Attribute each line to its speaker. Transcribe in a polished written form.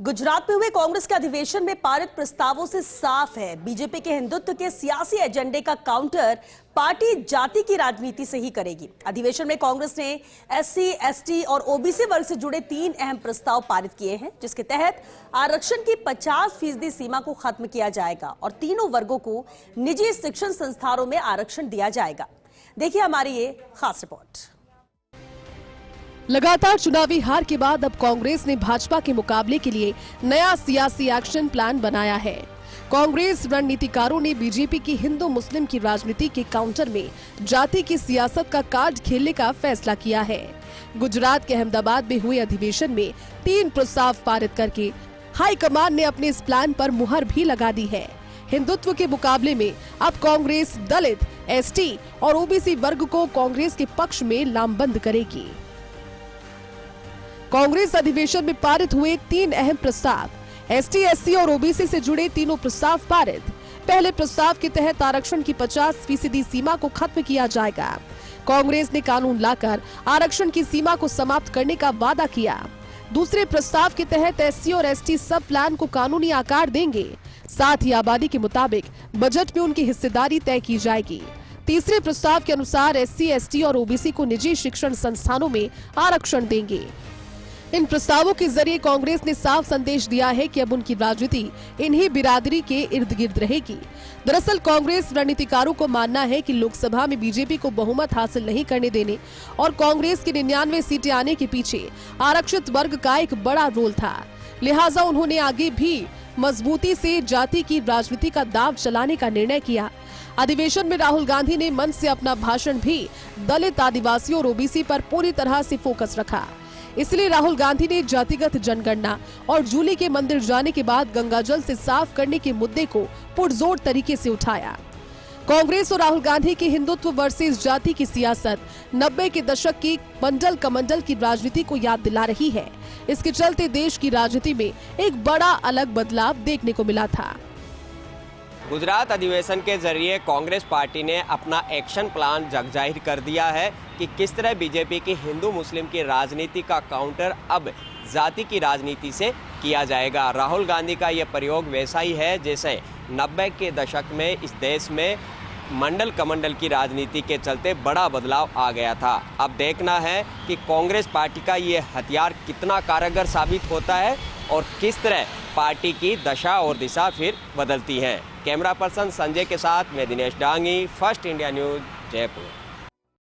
Speaker 1: गुजरात में हुए कांग्रेस के अधिवेशन में पारित प्रस्तावों से साफ है, बीजेपी के हिंदुत्व के सियासी एजेंडे का काउंटर पार्टी जाति की राजनीति से ही करेगी। अधिवेशन में कांग्रेस ने एससी, एसटी और ओबीसी वर्ग से जुड़े 3 अहम प्रस्ताव पारित किए हैं, जिसके तहत आरक्षण की 50% सीमा को खत्म किया जाएगा और तीनों वर्गों को निजी शिक्षण संस्थानों में आरक्षण दिया जाएगा। देखिए हमारी ये खास रिपोर्ट।
Speaker 2: लगातार चुनावी हार के बाद अब कांग्रेस ने भाजपा के मुकाबले के लिए नया सियासी एक्शन प्लान बनाया है। कांग्रेस रणनीतिकारों ने बीजेपी की हिंदू मुस्लिम की राजनीति के काउंटर में जाति की सियासत का कार्ड खेलने का फैसला किया है। गुजरात के अहमदाबाद में हुए अधिवेशन में 3 प्रस्ताव पारित करके हाईकमान ने अपने इस प्लान पर मुहर भी लगा दी है। हिंदुत्व के मुकाबले में अब कांग्रेस दलित, एसटी और ओबीसी वर्ग को कांग्रेस के पक्ष में लामबंद करेगी। कांग्रेस अधिवेशन में पारित हुए 3 अहम प्रस्ताव, एसटी, एससी और ओबीसी से जुड़े तीनों प्रस्ताव पारित। पहले प्रस्ताव के तहत आरक्षण की 50% सीमा को खत्म किया जाएगा। कांग्रेस ने कानून लाकर आरक्षण की सीमा को समाप्त करने का वादा किया। दूसरे प्रस्ताव के तहत एससी और एसटी सब प्लान को कानूनी आकार देंगे, साथ ही आबादी के मुताबिक बजट में उनकी हिस्सेदारी तय की जाएगी। तीसरे प्रस्ताव के अनुसार एससी, एसटी और ओबीसी को निजी शिक्षण संस्थानों में आरक्षण देंगे। इन प्रस्तावों के जरिए कांग्रेस ने साफ संदेश दिया है कि अब उनकी राजनीति इन्हीं बिरादरी के इर्द गिर्द रहेगी। दरअसल कांग्रेस रणनीतिकारों को मानना है कि लोकसभा में बीजेपी को बहुमत हासिल नहीं करने देने और कांग्रेस की 99 सीटें आने के पीछे आरक्षित वर्ग का एक बड़ा रोल था। लिहाजा उन्होंने आगे भी मजबूती से जाति की राजनीति का दांव चलाने का निर्णय किया। अधिवेशन में राहुल गांधी ने मंच से अपना भाषण भी दलित, आदिवासियों और ओबीसी पर पूरी तरह से फोकस रखा। इसलिए राहुल गांधी ने जातिगत जनगणना और जूली के मंदिर जाने के बाद गंगाजल से साफ करने के मुद्दे को पुरजोर तरीके से उठाया। कांग्रेस और राहुल गांधी की हिंदुत्व वर्सेस जाति की सियासत 90 के दशक की मंडल कमंडल की राजनीति को याद दिला रही है। इसके चलते देश की राजनीति में एक बड़ा अलग बदलाव देखने को मिला था।
Speaker 3: गुजरात अधिवेशन के जरिए कांग्रेस पार्टी ने अपना एक्शन प्लान जगजाहिर कर दिया है कि किस तरह बीजेपी की हिंदू मुस्लिम की राजनीति का काउंटर अब जाति की राजनीति से किया जाएगा। राहुल गांधी का ये प्रयोग वैसा ही है जैसे 90 के दशक में इस देश में मंडल कमंडल की राजनीति के चलते बड़ा बदलाव आ गया था। अब देखना है कि कांग्रेस पार्टी का ये हथियार कितना कारगर साबित होता है और किस तरह पार्टी की दशा और दिशा फिर बदलती है। कैमरा पर्सन संजय के साथ मैं Dinesh Dangi, first India news, Jaipur.